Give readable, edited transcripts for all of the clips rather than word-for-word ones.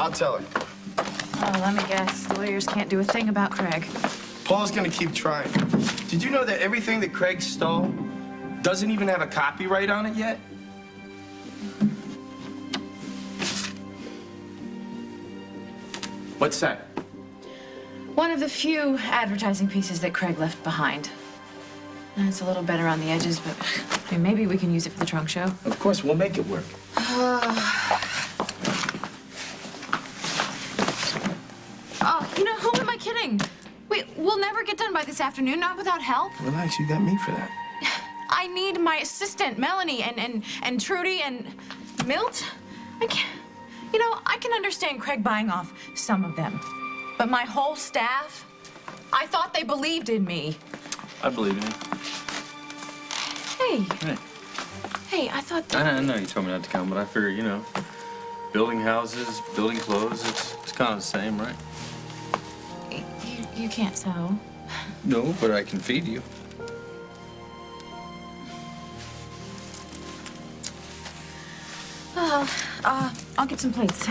I'll tell her. Oh, let me guess. Lawyers can't do a thing about Craig. Paul's gonna keep trying. Did you know that everything that Craig stole doesn't even have a copyright on it yet? What's that? One of the few advertising pieces that Craig left behind. And it's a little better on the edges, but I mean, maybe we can use it for the trunk show. Of course, we'll make it work. Oh, you know, who am I kidding? We'll never get done by this afternoon, not without help. Relax, you got me for that. I need my assistant, Melanie, and Trudy, and Milt. I can't, you know, I can understand Craig buying off some of them. But my whole staff, I thought they believed in me. I believe in you. Hey. Hey. Hey, I thought... I know you told me not to come, but I figure, you know, building houses, building clothes, it's kind of the same, right? You can't sew. No, but I can feed you. I'll get some plates.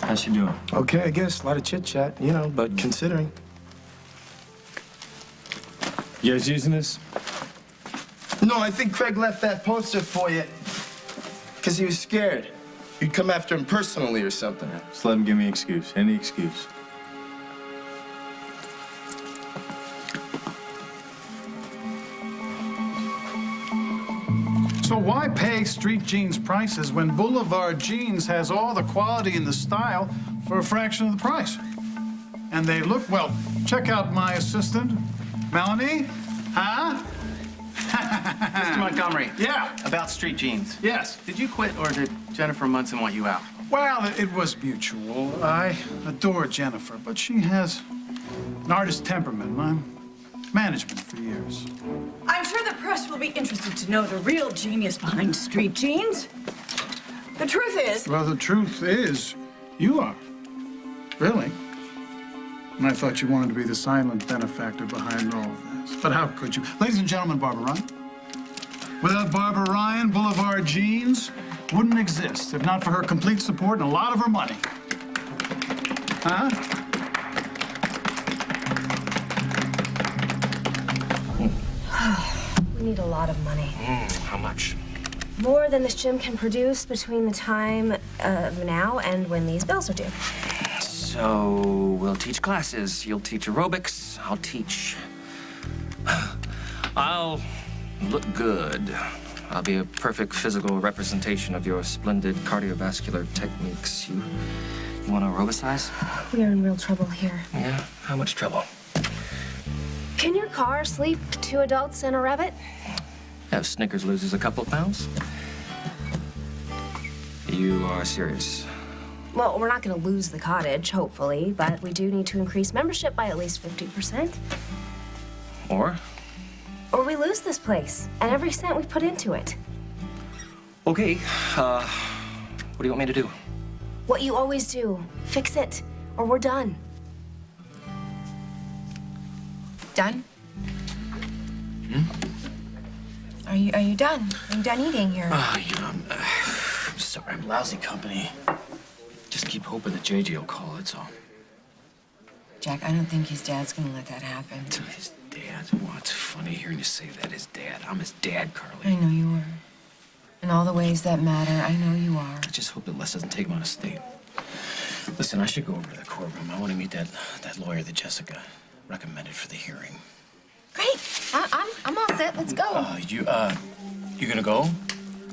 How's she doing? Okay, I guess. A lot of chit-chat, you know, but considering. You guys using this? No, I think Craig left that poster for you because he was scared. You'd come after him personally or something. Just let him give me an excuse. Any excuse. So why pay street jeans prices when Boulevard Jeans has all the quality and the style for a fraction of the price? And they look, well, check out my assistant, Melanie. Huh? Mr. Montgomery. Yeah. About street jeans. Yes. Did you quit or did Jennifer Munson want you out? Well, it was mutual. I adore Jennifer, but she has an artist temperament. I'm management for years. I'm sure the press will be interested to know the real genius behind street jeans. The truth is... Well, the truth is, you are. Really. And I thought you wanted to be the silent benefactor behind all of this. But how could you? Ladies and gentlemen, Barbara Ryan. Without Barbara Ryan, Boulevard Jeans wouldn't exist, if not for her complete support and a lot of her money. Huh? We need a lot of money. How much? More than this gym can produce between the time of now and when these bills are due. So we'll teach classes. You'll teach aerobics. I'll teach... I'll look good. I'll be a perfect physical representation of your splendid cardiovascular techniques. You want to aerobicize? We are in real trouble here. Yeah? How much trouble? Can your car sleep 2 adults and a rabbit? Have Snickers loses a couple of pounds? You are serious? Well, we're not going to lose the cottage, hopefully, but we do need to increase membership by at least 50%. Or we lose this place and every cent we put into it. Okay, what do you want me to do? What you always do. Fix it, or we're done. Done? Are you done? Are you done eating here? You know, I'm sorry, I'm lousy company. Just keep hoping that JJ will call, that's all. Jack, I don't think his dad's gonna let that happen. His dad? Well, it's funny hearing you say that, his dad. I'm his dad, Carly. I know you are. In all the ways that matter, I know you are. I just hope that Les doesn't take him out of state. Listen, I should go over to the courtroom. I want to meet that lawyer that Jessica recommended for the hearing. Great. I'm all set. Let's go. You gonna go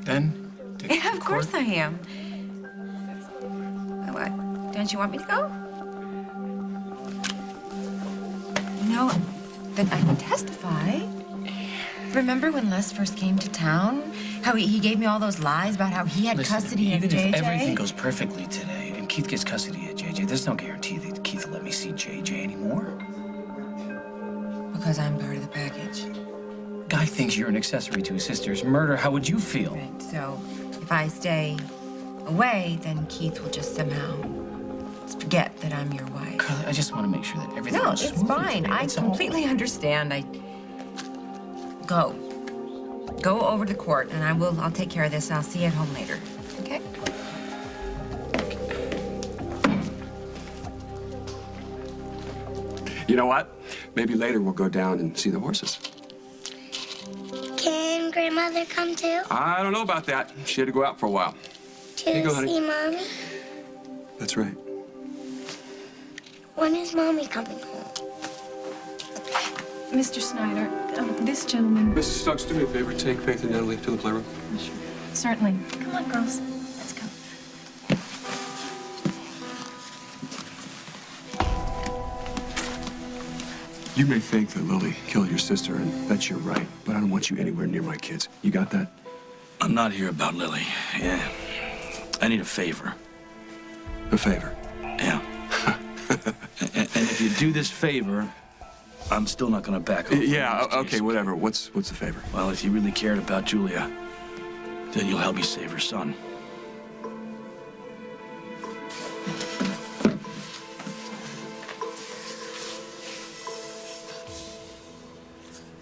then? Yeah, of course I am. What? Don't you want me to go? No, then I can testify. Remember when Les first came to town? How he gave me all those lies about how he had custody of JJ? Even if everything goes perfectly today and Keith gets custody of JJ, there's no guarantee that Keith will let me see JJ anymore. Because I'm part of the package. Guy thinks you're an accessory to his sister's murder. How would you feel? Right, so if I stay away, then Keith will just somehow forget that I'm your wife. Carly, I just want to make sure that everything No, goes it's smoothly fine. today, I completely understand. Go. Go over to the court, and I'll take care of this. I'll see you at home later. Okay? You know what? Maybe later we'll go down and see the horses. Can grandmother come too? I don't know about that. She had to go out for a while. Here you go, honey. See mommy? That's right. When is mommy coming home? Mr. Snyder, this gentleman. Mrs. Stokes, do me a favor. Take Faith and Natalie to the playroom. Certainly. Come on, girls. Let's go. You may think that Lily killed your sister, and that's your right, but I don't want you anywhere near my kids. You got that? I'm not here about Lily. Yeah. I need a favor. A favor? Yeah. and if you do this favor, I'm still not gonna back off. Yeah, okay, whatever. What's the favor? Well, if you really cared about Julia, then you'll help me save her son.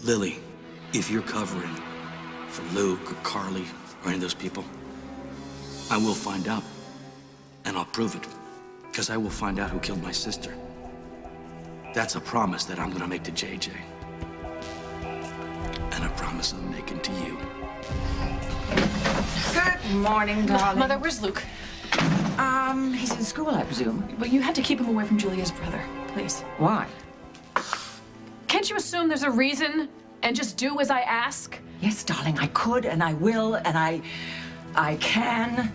Lily, if you're covering for Luke or Carly or any of those people, I will find out. And I'll prove it. Because I will find out who killed my sister. That's a promise that I'm gonna make to JJ. And a promise I'm making to you. Good morning, darling. Mother, where's Luke? He's in school, I presume. But you had to keep him away from Julia's brother, please. Why? Can't you assume there's a reason and just do as I ask? Yes, darling, I could and I will and I can.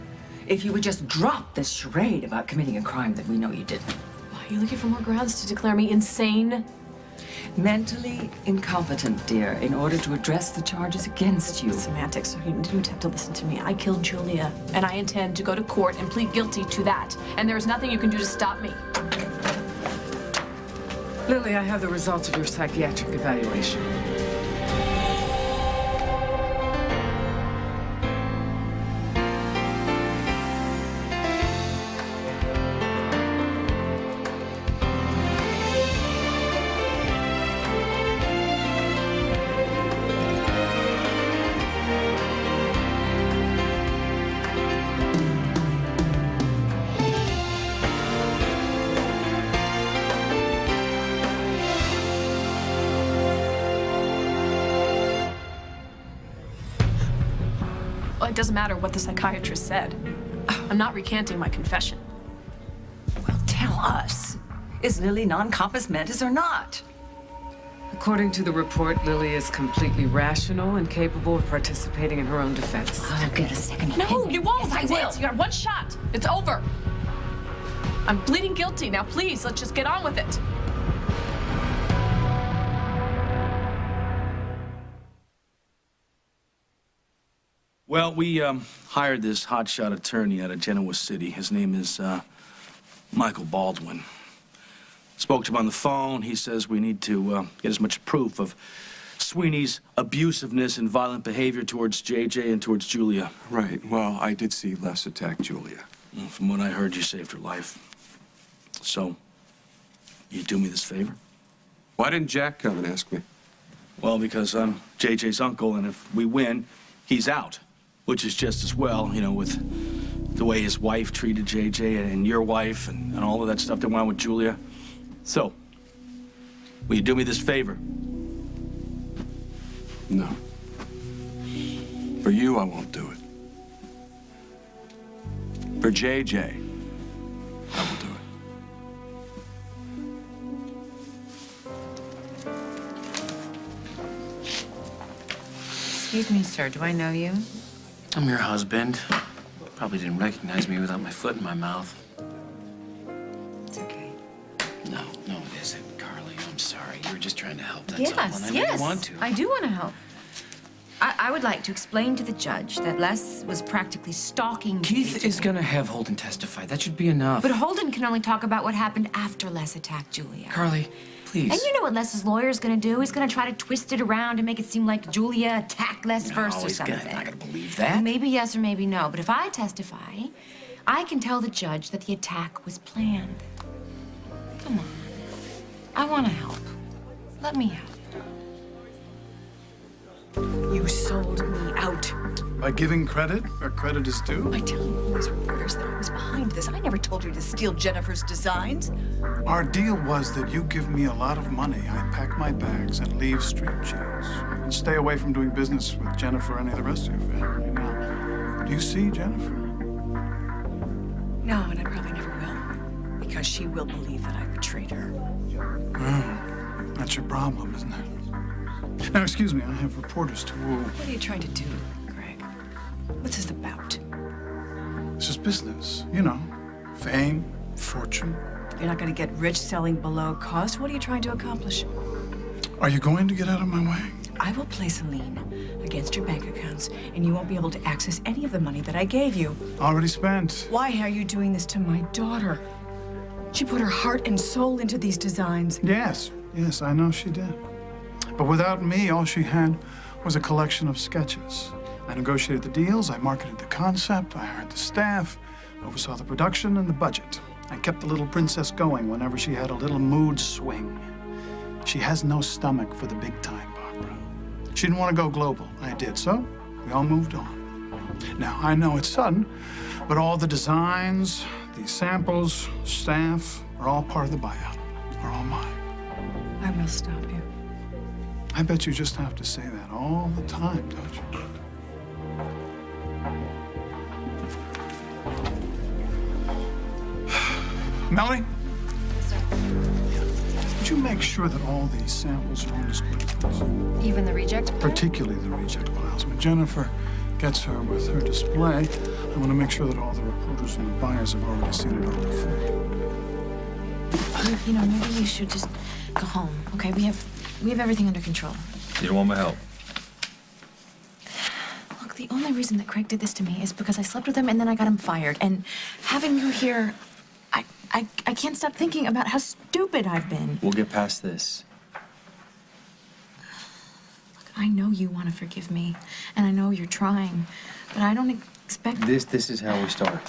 If you would just drop this charade about committing a crime that we know you didn't. Why, are you looking for more grounds to declare me insane? Mentally incompetent, dear, in order to address the charges against you. Semantics, you don't have to listen to me. I killed Julia, and I intend to go to court and plead guilty to that. And there's nothing you can do to stop me. Lily, I have the results of your psychiatric evaluation. Well, it doesn't matter what the psychiatrist said. I'm not recanting my confession. Well, tell us. Is Lily non-compos mentis or not? According to the report, Lily is completely rational and capable of participating in her own defense. I'll get a second No, opinion. you won't. Yes, I That's will. it. You got one shot. It's over. I'm pleading guilty. Now, please, let's just get on with it. Well, we hired this hotshot attorney out of Genoa City. His name is Michael Baldwin. Spoke to him on the phone. He says we need to get as much proof of Sweeney's abusiveness and violent behavior towards JJ and towards Julia. Right. Well, I did see Les attack Julia. Well, from what I heard, you saved her life. So, you do me this favor? Why didn't Jack come and ask me? Well, because I'm JJ's uncle, and if we win, he's out. Which is just as well, you know, with the way his wife treated JJ and your wife and all of that stuff that went on with Julia. So, will you do me this favor? No. For you, I won't do it. For JJ, I will do it. Excuse me, sir. Do I know you? I'm your husband. Probably didn't recognize me without my foot in my mouth. It's okay. No, it isn't, Carly. I'm sorry. You were just trying to help, that's all. Yes, And I yes. really want to. I do want to help. I would like to explain to the judge that Les was practically stalking Keith JJ. is gonna have Holden testify. That should be enough. But Holden can only talk about what happened after Les attacked Julia. Carly, please. And you know what Les's lawyer's gonna do? He's gonna try to twist it around and make it seem like Julia attacked Les first or he's something. not gonna believe Well, that. maybe yes or maybe no. But if I testify, I can tell the judge that the attack was planned. Come on. I want to help. Let me help. You sold me out. By giving credit where credit is due? By telling all these reporters that I was behind this. I never told you to steal Jennifer's designs. Our deal was that you give me a lot of money, I pack my bags and leave Street Cheese. And stay away from doing business with Jennifer or any of the rest of your family. Now, do you see Jennifer? No, and I probably never will. Because she will believe that I betrayed her. Oh, that's your problem, isn't it? Now, excuse me, I have reporters to woo. What are you trying to do, Greg? What's this about? This is business, you know. Fame, fortune. You're not going to get rich selling below cost. What are you trying to accomplish? Are you going to get out of my way? I will place a lien against your bank accounts, and you won't be able to access any of the money that I gave you. Already spent. Why are you doing this to my daughter? She put her heart and soul into these designs. Yes, I know she did. But without me, all she had was a collection of sketches. I negotiated the deals, I marketed the concept, I hired the staff, oversaw the production and the budget. I kept the little princess going whenever she had a little mood swing. She has no stomach for the big time, Barbara. She didn't want to go global. I did, so we all moved on. Now, I know it's sudden, but all the designs, the samples, staff, are all part of the buyout. Are all mine. I will stop you. I bet you just have to say that all the time, don't you? Melanie? Would you make sure that all these samples are on display, please? Even the reject? Particularly the reject piles. When Jennifer gets her with her display, I want to make sure that all the reporters and the buyers have already seen it all before. You know, maybe you should just go home, okay? We have everything under control. You don't want my help? Look, the only reason that Craig did this to me is because I slept with him and then I got him fired. And having you here, I can't stop thinking about how stupid I've been. We'll get past this. Look, I know you want to forgive me, and I know you're trying, but I don't expect... This is how we start.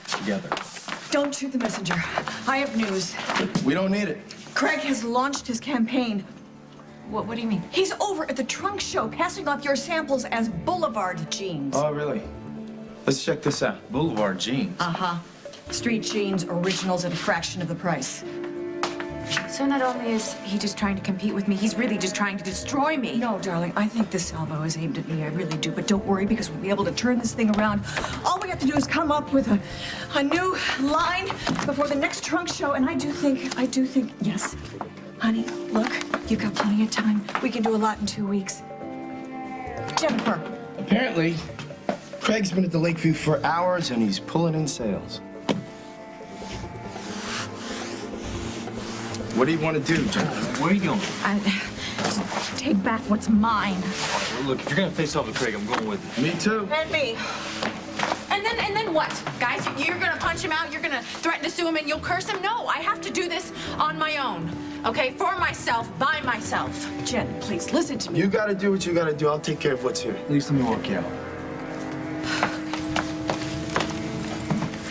Together. Don't shoot the messenger. I have news. We don't need it. Craig has launched his campaign. What do you mean? He's over at the trunk show, passing off your samples as Boulevard jeans. Oh, really? Let's check this out. Boulevard jeans. Uh-huh. Street jeans, originals at a fraction of the price. So not only is he just trying to compete with me, he's really just trying to destroy me. No, darling, I think this salvo is aimed at me. I really do. But don't worry, because we'll be able to turn this thing around. All we have to do is come up with a new line before the next trunk show. And I do think, yes. Honey, look, you've got plenty of time. We can do a lot in 2 weeks. Jennifer. Apparently, Craig's been at the Lakeview for hours and he's pulling in sales. What do you want to do, Jennifer? Where are you going? Take back what's mine. Well, look, if you're gonna face off with Craig, I'm going with you. Me too. And me. And then what? Guys, you're gonna punch him out, you're gonna threaten to sue him, and you'll curse him? No, I have to do this on my own. Okay? For myself, by myself. Jen, please, listen to me. You gotta do what you gotta do. I'll take care of what's here. At least let me work out.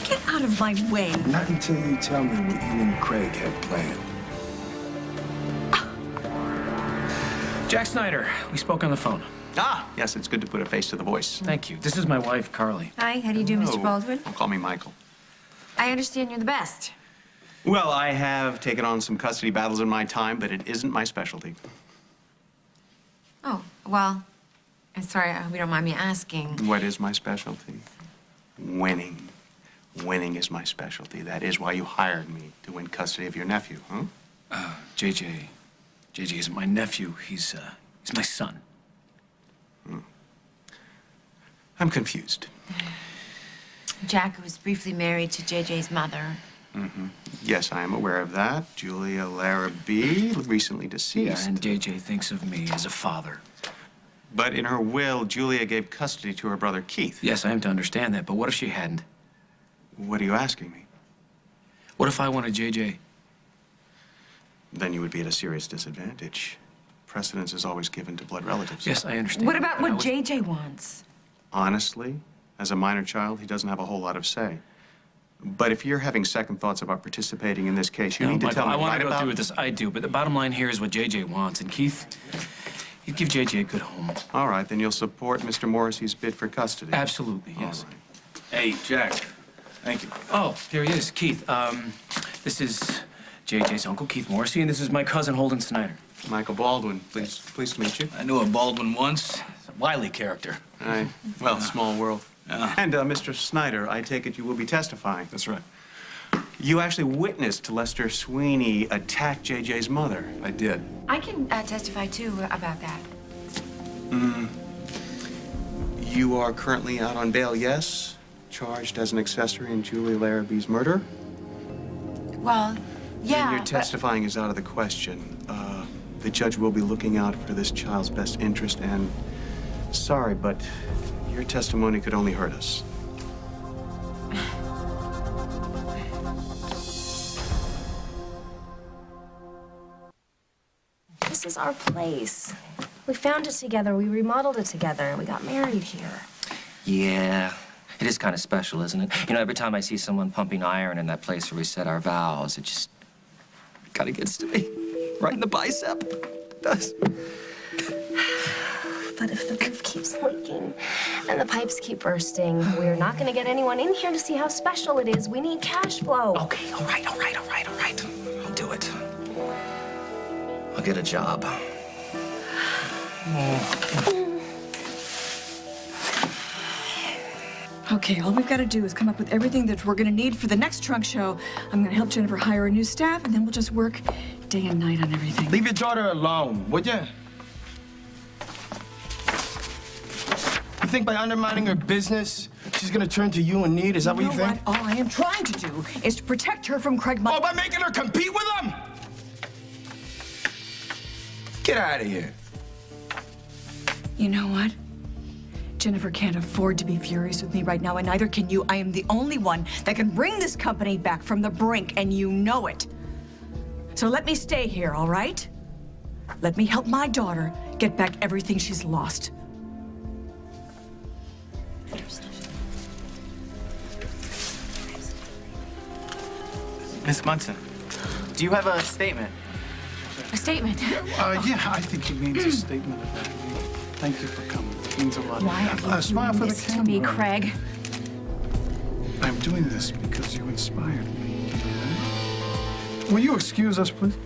Get out of my way. Not until you tell me what you and Craig have planned. Jack Snyder, we spoke on the phone. Ah, yes, it's good to put a face to the voice. Thank you. This is my wife, Carly. Hi, how do you do, Mr. Baldwin? Call me Michael. I understand you're the best. Well, I have taken on some custody battles in my time, but it isn't my specialty. Oh, well, I'm sorry, I hope you don't mind me asking. What is my specialty? Winning. Winning is my specialty. That is why you hired me, to win custody of your nephew, huh? JJ isn't my nephew. He's my son. I'm confused. Jack was briefly married to JJ's mother. Mm-hmm. Yes, I am aware of that. Julia Larrabee, recently deceased. Yeah, and JJ thinks of me as a father. But in her will, Julia gave custody to her brother Keith. Yes, I am to understand that, but what if she hadn't? What are you asking me? What if I wanted JJ? Then you would be at a serious disadvantage. Precedence is always given to blood relatives. Yes, I understand. What about what JJ wants? Honestly, as a minor child, he doesn't have a whole lot of say. But if you're having second thoughts about participating in this case, you need to Michael, tell me I want right to go about... through with this. I do, but the bottom line here is what JJ wants. And Keith, You'd give JJ a good home. All right, then you'll support Mr. Morrissey's bid for custody. Absolutely, yes. Hey, Jack. Thank you. Oh, there he is, Keith. This is JJ's uncle, Keith Morrissey, and this is my cousin, Holden Snyder. Michael Baldwin, pleased to meet you. I knew a Baldwin once. It's a wily character. Aye. Well, small world. Yeah. And, Mr. Snyder, I take it you will be testifying. That's right. You actually witnessed Lester Sweeney attack JJ's mother. I did. I can testify, too, about that. You are currently out on bail, yes? Charged as an accessory in Julie Larrabee's murder? Well, yeah. And your testifying is out of the question. The judge will be looking out for this child's best interest, and sorry, but your testimony could only hurt us. This is our place. We found it together, we remodeled it together, and we got married here. Yeah. It is kind of special, isn't it? You know, every time I see someone pumping iron in that place where we said our vows, it just kind of gets to me. Right in the bicep. It does. But if the roof keeps leaking and the pipes keep bursting, we're not going to get anyone in here to see how special it is. We need cash flow. Okay, all right. I'll do it. I'll get a job. Okay, all we've got to do is come up with everything that we're going to need for the next trunk show. I'm going to help Jennifer hire a new staff, and then we'll just work day and night on everything. Leave your daughter alone, would you? You think by undermining her business, she's gonna turn to you in need? Is that what you think? All I am trying to do is to protect her from Craig. Oh, by making her compete with him? Get out of here. You know what? Jennifer can't afford to be furious with me right now, and neither can you. I am the only one that can bring this company back from the brink, and you know it. So let me stay here, all right? Let me help my daughter get back everything she's lost. Miss Munson, do you have a statement? A statement? Yeah, I think he means a statement of that. Thank you for coming. It means a lot. Why are you Smile doing for the this to camera. me, Craig? I'm doing this because you inspired me. Will you excuse us, please?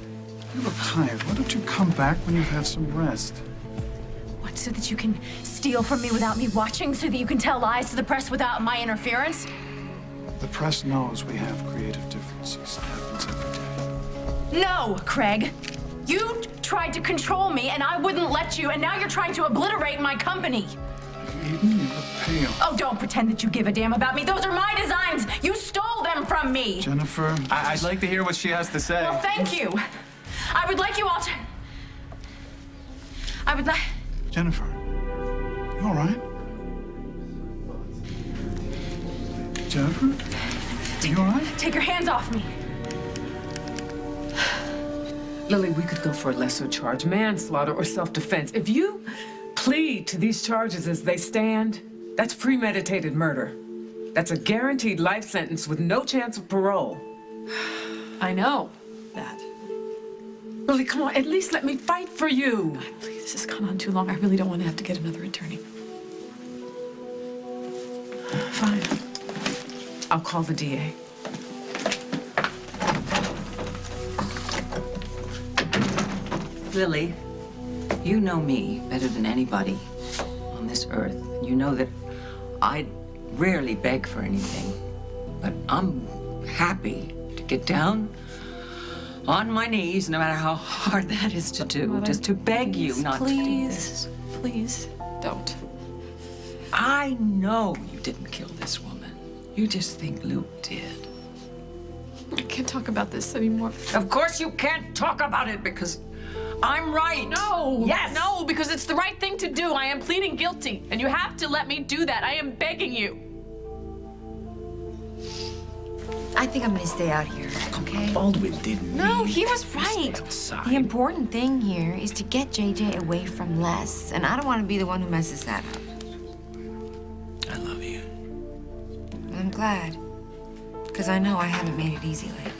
You look tired. Why don't you come back when you've had some rest? What, so that you can steal from me without me watching, so that you can tell lies to the press without my interference? The press knows we have creative differences. It happens every day. No, Craig. You tried to control me, and I wouldn't let you, and now you're trying to obliterate my company. Eden, you look pale. Oh, don't pretend that you give a damn about me. Those are my designs. You stole them from me. Jennifer. I'd like to hear what she has to say. Well, thank you. I would like you all to... I would like... Jennifer, you all right? Jennifer? Are you all right? Take your hands off me. Lily, we could go for a lesser charge, manslaughter or self-defense. If you plead to these charges as they stand, that's premeditated murder. That's a guaranteed life sentence with no chance of parole. I know that. Lily, come on, at least let me fight for you. God, please, this has gone on too long. I really don't want to have to get another attorney. Fine. I'll call the DA. Lily, you know me better than anybody on this earth. You know that I rarely beg for anything, but I'm happy to get down on my knees, no matter how hard that is to do, Mother, just to beg you not to do this. Please, don't. I know you didn't kill this woman. You just think Luke did. I can't talk about this anymore. Of course you can't talk about it because I'm right. No. Yes. No, because it's the right thing to do. I am pleading guilty, and you have to let me do that. I am begging you. I think I'm gonna stay out here, okay? Baldwin didn't No, mean he was to right. stay outside. The important thing here is to get JJ away from Les, and I don't want to be the one who messes that up. I love you. I'm glad, because I know I haven't made it easy lately.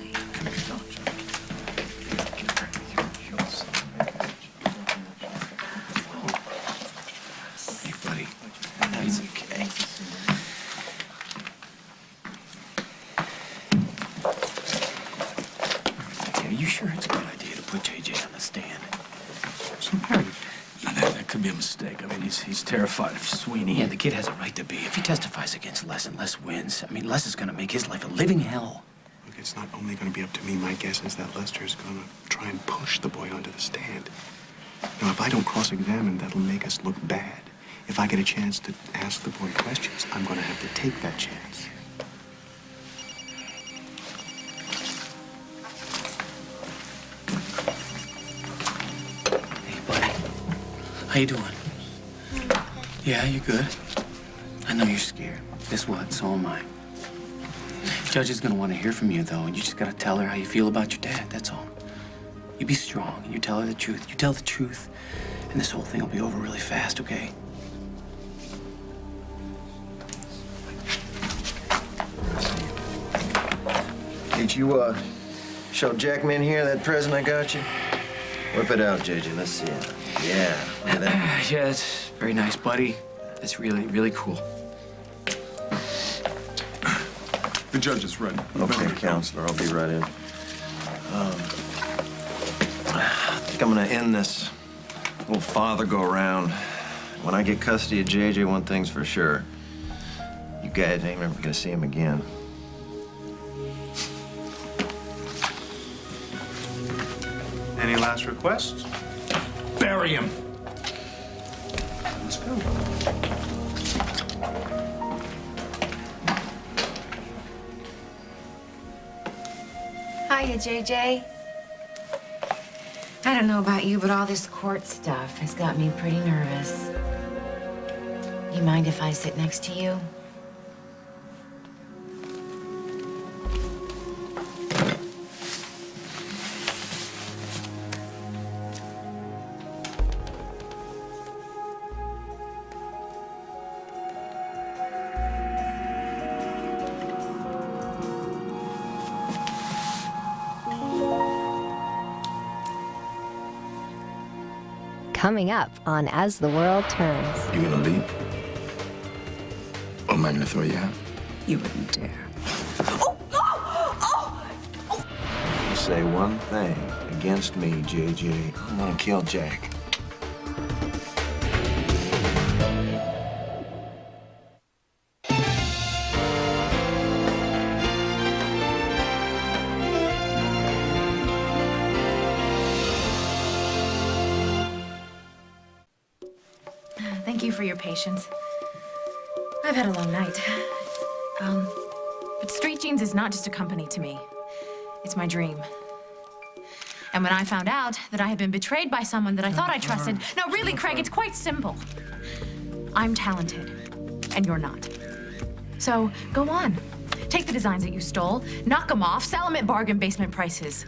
sure it's a good idea to put JJ on the stand? So, Harry, that could be a mistake. I mean, he's terrified of Sweeney. Yeah, the kid has a right to be. If he testifies against Les and Les wins, I mean, Les is gonna make his life a living hell. Look, it's not only going to be up to me. My guess is that Lester's going to try and push the boy onto the stand. Now, if I don't cross-examine, that'll make us look bad. If I get a chance to ask the boy questions, I'm going to have to take that chance. Hey, buddy. How you doing? Yeah, you good? I know you're scared. Guess what? So am I. Judge is gonna want to hear from you, though, and you just gotta tell her how you feel about your dad, that's all. You be strong, and you tell her the truth. You tell the truth, and this whole thing will be over really fast, okay? Did you, show Jackman here that present I got you? Whip it out, JJ. Let's see it. Yeah, look at that. Yeah, it's very nice, buddy. It's really, really cool. The judge is ready. Okay, counselor, I'll be right in. I think I'm gonna end this little father go-around. When I get custody of JJ, one thing's for sure. You guys ain't ever gonna see him again. Any last requests? Bury him. Let's go. Hiya, JJ. I don't know about you, but all this court stuff has got me pretty nervous. You mind if I sit next to you? Coming up on As the World Turns. You gonna leave? Or am I gonna throw you out? You wouldn't dare. You say one thing against me, JJ, I'm gonna kill Jack. Thank you for your patience. I've had a long night. But Street Jeans is not just a company to me. It's my dream. And when I found out that I had been betrayed by someone that I thought I trusted... No, really, Craig, it's quite simple. I'm talented, and you're not. So, go on. Take the designs that you stole, knock them off, sell them at bargain basement prices.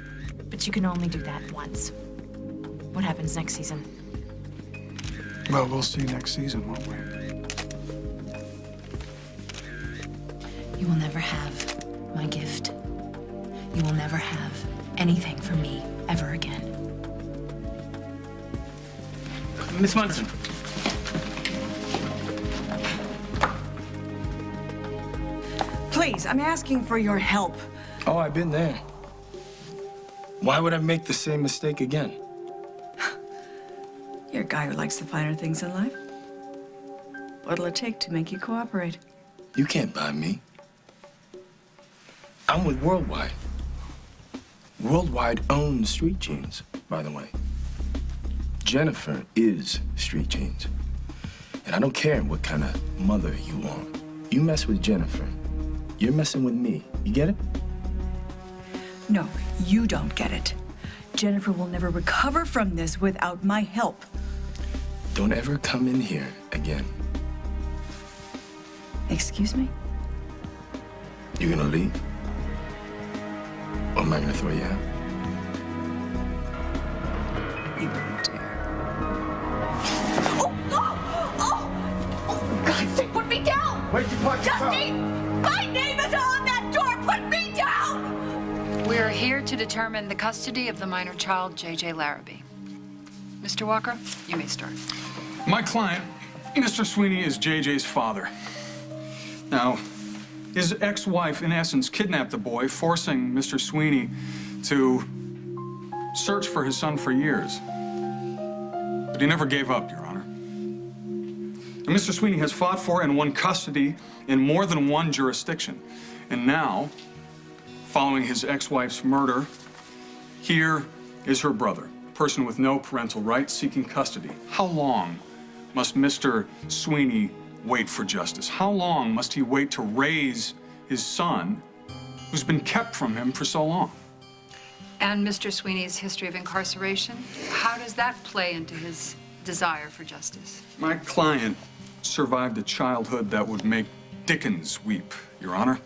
But you can only do that once. What happens next season? Well, we'll see next season, won't we? You will never have my gift. You will never have anything from me ever again. Miss Munson. Please, I'm asking for your help. Oh, I've been there. Why would I make the same mistake again? You're a guy who likes the finer things in life. What'll it take to make you cooperate? You can't buy me. I'm with Worldwide. Worldwide owns Street Jeans, by the way. Jennifer is Street Jeans. And I don't care what kind of mother you are. You mess with Jennifer, you're messing with me. You get it? No, you don't get it. Jennifer will never recover from this without my help. Don't ever come in here again. Excuse me? You gonna leave? Or am I gonna throw you out? You wouldn't dare. For God's sake, put me down! Where'd you park your car? Justine! My name is on that door! Put me down! We're here to determine the custody of the minor child, J.J. Larrabee. Mr. Walker, you may start. My client, Mr. Sweeney, is JJ's father. Now, his ex-wife, in essence, kidnapped the boy, forcing Mr. Sweeney to searched for his son for years. But he never gave up, Your Honor. And Mr. Sweeney has fought for and won custody in more than one jurisdiction. And now, following his ex-wife's murder, here is her brother, a person with no parental rights seeking custody. How long must Mr. Sweeney wait for justice? How long must he wait to raise his son, who's been kept from him for so long? And Mr. Sweeney's history of incarceration, how does that play into his desire for justice? My client survived a childhood that would make Dickens weep, Your Honor.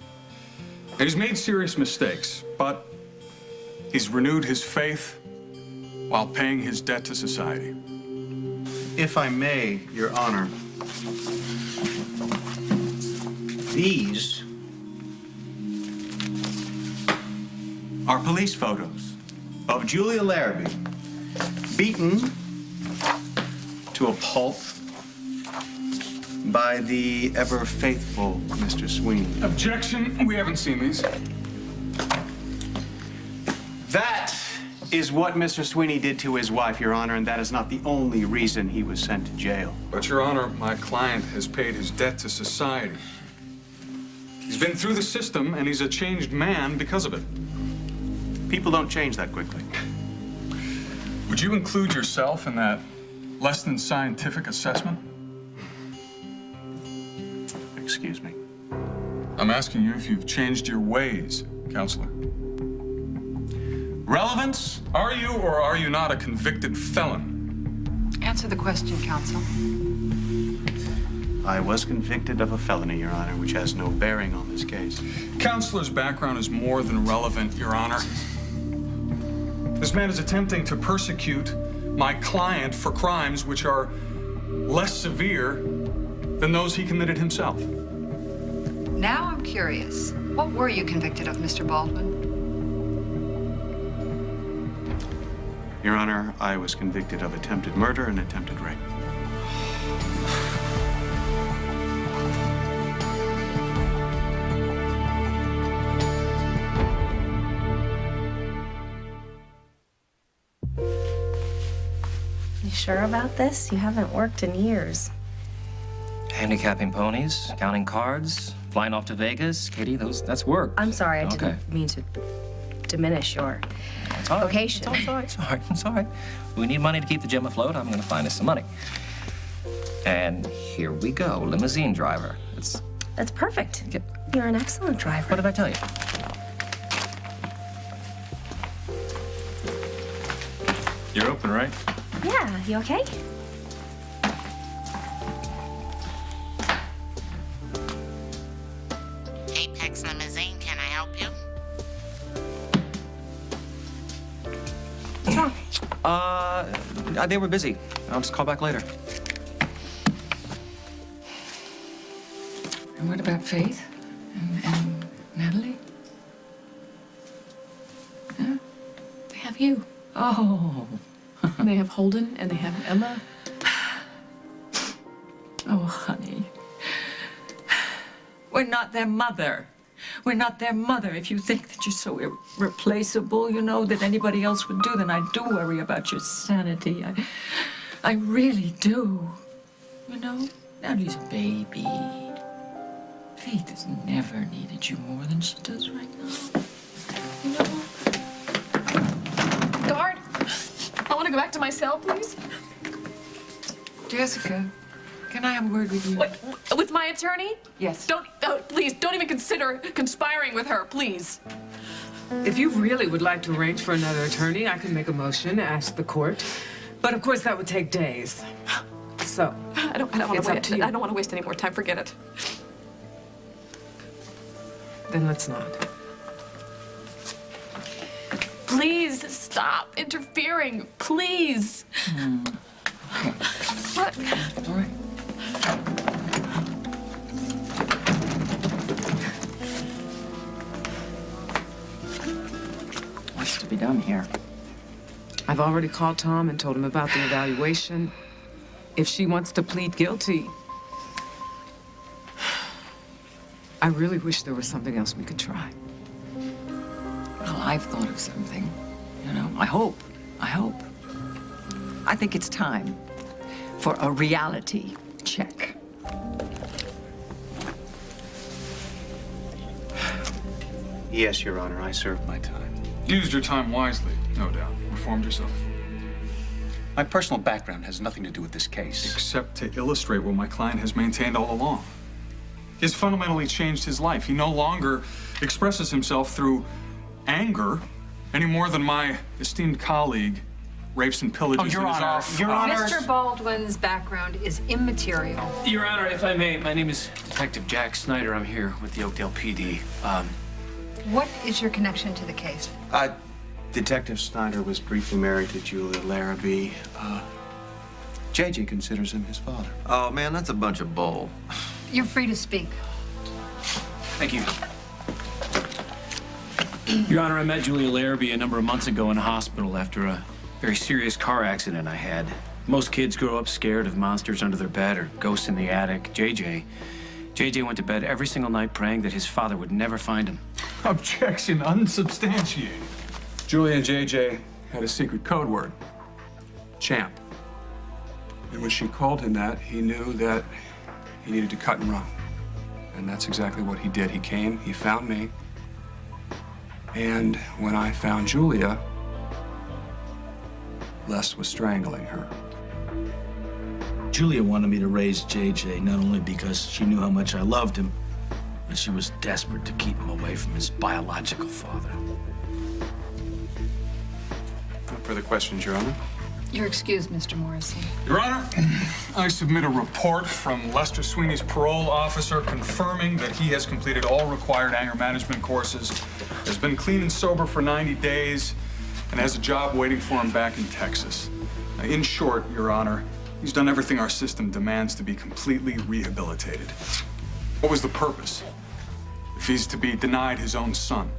And he's made serious mistakes, but he's renewed his faith while paying his debt to society. If I may, Your Honor, these are police photos of Julia Larrabee beaten to a pulp by the ever-faithful Mr. Sweeney. Objection. We haven't seen these. That is what Mr. Sweeney did to his wife, Your Honor, and that is not the only reason he was sent to jail. But, Your Honor, my client has paid his debt to society. He's been through the system, and he's a changed man because of it. People don't change that quickly. Would you include yourself in that less than scientific assessment? Excuse me? I'm asking you if you've changed your ways, Counselor. Relevance? Are you or are you not a convicted felon? Answer the question, counsel. I was convicted of a felony, Your Honor, which has no bearing on this case. Counselor's background is more than relevant, Your Honor. This man is attempting to persecute my client for crimes which are less severe than those he committed himself. Now I'm curious. What were you convicted of, Mr. Baldwin? Your Honor, I was convicted of attempted murder and attempted rape. You sure about this? You haven't worked in years. Handicapping ponies, counting cards, flying off to Vegas. Katie, that's work. I'm sorry, I didn't mean to diminish your vocation. It's all right. It's all right. We need money to keep the gym afloat. I'm going to find us some money. And here we go, limousine driver. That's perfect. You're an excellent driver. What did I tell you? You're open, right? Yeah, you okay? Apex Limousine, can I help you? What's wrong? They were busy. I'll just call back later. And what about Faith? And Natalie? Huh? They have you. Oh. And they have Holden, and they have Emma. Oh, honey. We're not their mother. We're not their mother. If you think that you're so irreplaceable, you know, that anybody else would do, then I do worry about your sanity. I really do. You know, Natalie's a baby. Faith has never needed you more than she does right now. You know? Guard, I want to go back to my cell, please. Jessica, can I have a word with you? What, with my attorney? Yes. Please, don't even consider conspiring with her, please. If you really would like to arrange for another attorney, I can make a motion, ask the court. But of course, that would take days. So, I don't want to waste any more time. Forget it. Then let's not. Please stop interfering. Please. What? All right. What's to be done here? I've already called Tom and told him about the evaluation. If she wants to plead guilty, I really wish there was something else we could try. Well, I've thought of something. You know, I hope I hope. I think it's time for a reality check. Yes, Your Honor, I served my time. Used your time wisely, no doubt. Reformed yourself. My personal background has nothing to do with this case. Except to illustrate what my client has maintained all along. He's fundamentally changed his life. He no longer expresses himself through anger any more than my esteemed colleague rapes and pillages Your in his Honor, office. Your Honor. Mr. Baldwin's background is immaterial. Your Honor, if I may, my name is Detective Jack Snyder. I'm here with the Oakdale PD. What is your connection to the case? Detective Snyder was briefly married to Julia Larrabee. JJ considers him his father. Oh, man, that's a bunch of bull. You're free to speak. Thank you. Your Honor, I met Julia Larrabee a number of months ago in a hospital after a very serious car accident I had. Most kids grow up scared of monsters under their bed or ghosts in the attic. JJ went to bed every single night praying that his father would never find him. Objection unsubstantiated. Julia and JJ had a secret code word. Champ. And when she called him that, he knew that he needed to cut and run. And that's exactly what he did. He came, he found me. And when I found Julia, Les was strangling her. Julia wanted me to raise JJ not only because she knew how much I loved him, but she was desperate to keep him away from his biological father. No further questions, Your Honor. You're excused, Mr. Morrison. Your Honor, I submit a report from Lester Sweeney's parole officer confirming that he has completed all required anger management courses, has been clean and sober for 90 days, and has a job waiting for him back in Texas. Now, in short, Your Honor, he's done everything our system demands to be completely rehabilitated. What was the purpose if he's to be denied his own son?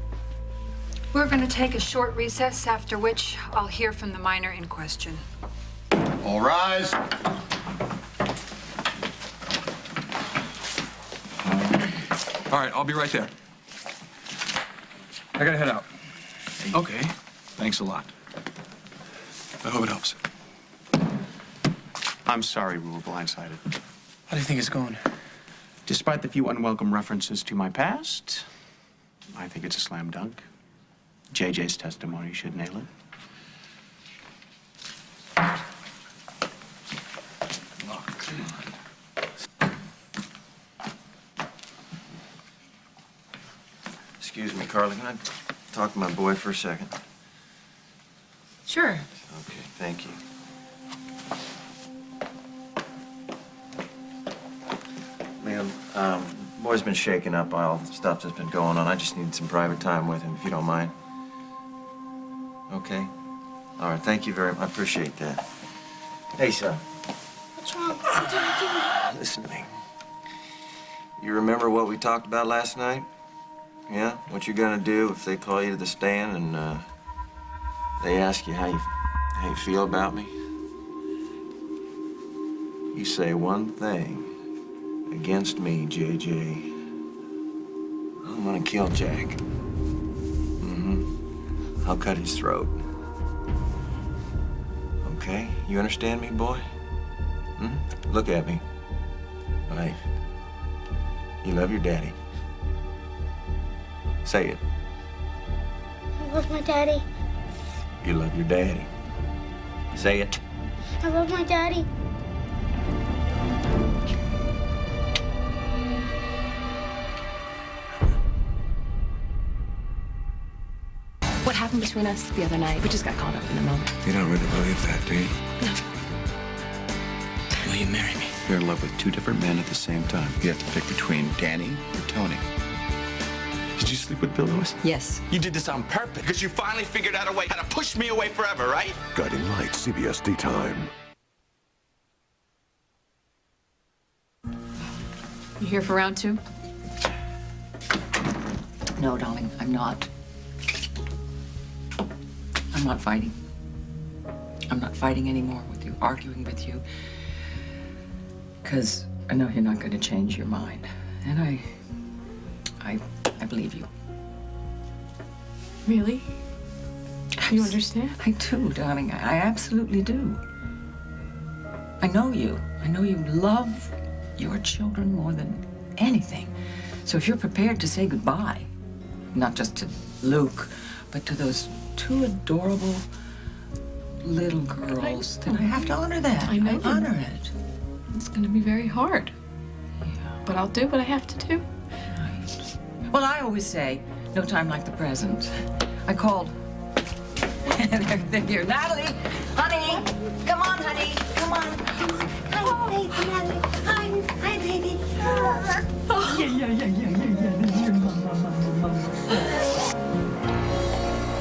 We're going to take a short recess, after which I'll hear from the minor in question. All rise. All right, I'll be right there. I gotta head out. Okay. Thanks a lot. I hope it helps. I'm sorry we were blindsided. How do you think it's going? Despite the few unwelcome references to my past, I think it's a slam dunk. JJ's testimony should nail it. Oh, come on. Excuse me, Carly, can I talk to my boy for a second? Sure. Okay, thank you. Ma'am, boy's been shaken up by all the stuff that's been going on. I just need some private time with him, if you don't mind. Okay? All right, thank you very much. I appreciate that. Hey, son. What's wrong? What did I do? Listen to me. You remember what we talked about last night? Yeah? What you're gonna do if they call you to the stand and, they ask you how you feel about me? You say one thing against me, JJ. I'm gonna kill Jack. Mm-hmm. I'll cut his throat. Okay? You understand me, boy? Hmm? Look at me. Right. You love your daddy. Say it. I love my daddy. You love your daddy. Say it. I love my daddy. What happened between us the other night? We just got caught up in the moment. You don't really believe that, do you? No. Will you marry me? You're in love with two different men at the same time. You have to pick between Danny or Tony. Did you sleep with Bill Lewis? Yes. You did this on purpose because you finally figured out a way how to push me away forever, right? Guiding Light, CBS Daytime. You here for round two? No, darling, I'm not. I'm not fighting. I'm not fighting anymore with you, arguing with you. Because I know you're not going to change your mind. And I believe you. Really? You understand? I do, darling. I absolutely do. I know you. I know you love your children more than anything. So if you're prepared to say goodbye, not just to Luke, but to those two adorable little girls, then I have to honor that. I know. I honor it. It's going to be very hard. Yeah. But I'll do what I have to do. Right. Well, I always say, no time like the present. I called. They're here. Natalie, honey, come on, honey, come on. Hi, baby, Natalie. Hi, baby. Oh, yeah. This is your mama.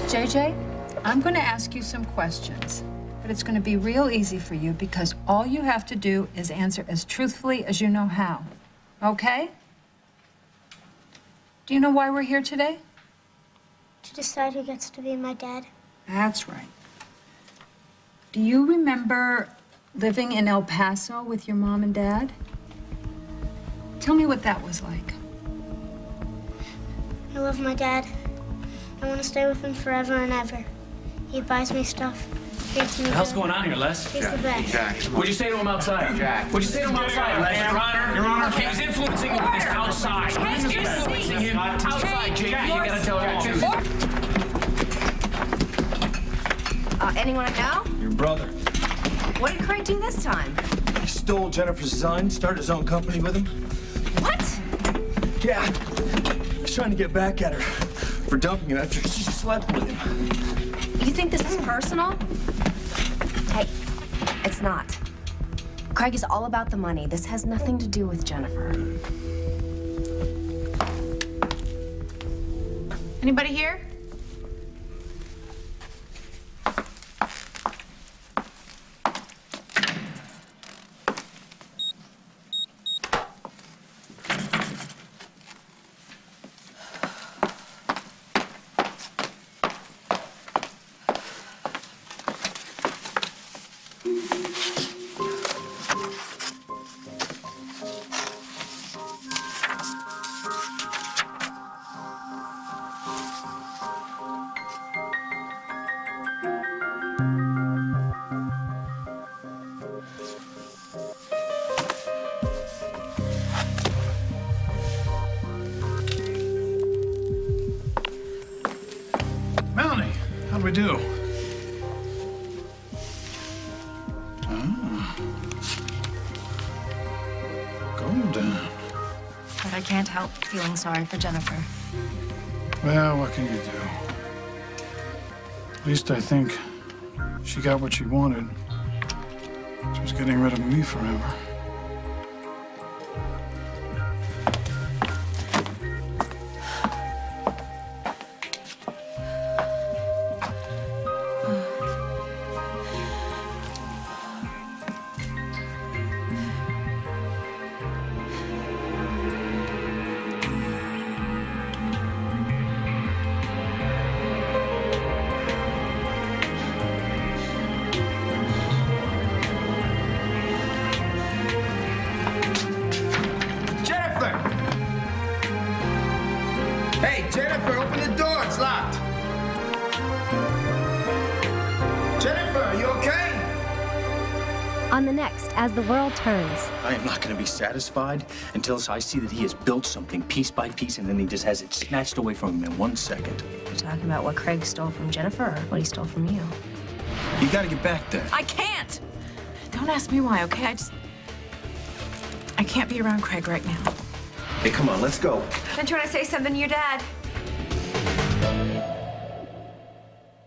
JJ, I'm going to ask you some questions, but it's going to be real easy for you because all you have to do is answer as truthfully as you know how. Okay? Do you know why we're here today? To decide who gets to be my dad. That's right. Do you remember living in El Paso with your mom and dad? Tell me what that was like. I love my dad. I want to stay with him forever and ever. He buys me stuff. Gets me What the hell's good. going on here, Les? He's the best. Jack, what'd you say to him outside? Jack. What'd you say to him outside, Les? Your Honor. Your Honor. He's influencing him with this outside. He's influencing him outside, Jack. You gotta tell him the truth. Anyone I know? Your brother. What did Craig do this time? He stole Jennifer's design, started his own company with him. What? Yeah. He's trying to get back at her for dumping him after she slept with him. You think this is personal? Hey, it's not. Craig is all about the money. This has nothing to do with Jennifer. Anybody here? Melanie, how'd we do? Ah. Golden. But I can't help feeling sorry for Jennifer. Well, what can you do? At least I think she got what she wanted. She was getting rid of me forever. Hey, Jennifer, open the door. It's locked. Jennifer, are you okay? On the next, As the World Turns. I am not going to be satisfied until I see that he has built something piece by piece and then he just has it snatched away from him in 1 second. You're talking about what Craig stole from Jennifer or what he stole from you? You got to get back there. I can't. Don't ask me why, okay? I can't be around Craig right now. Hey, come on, let's go. I'm trying to say something to your dad.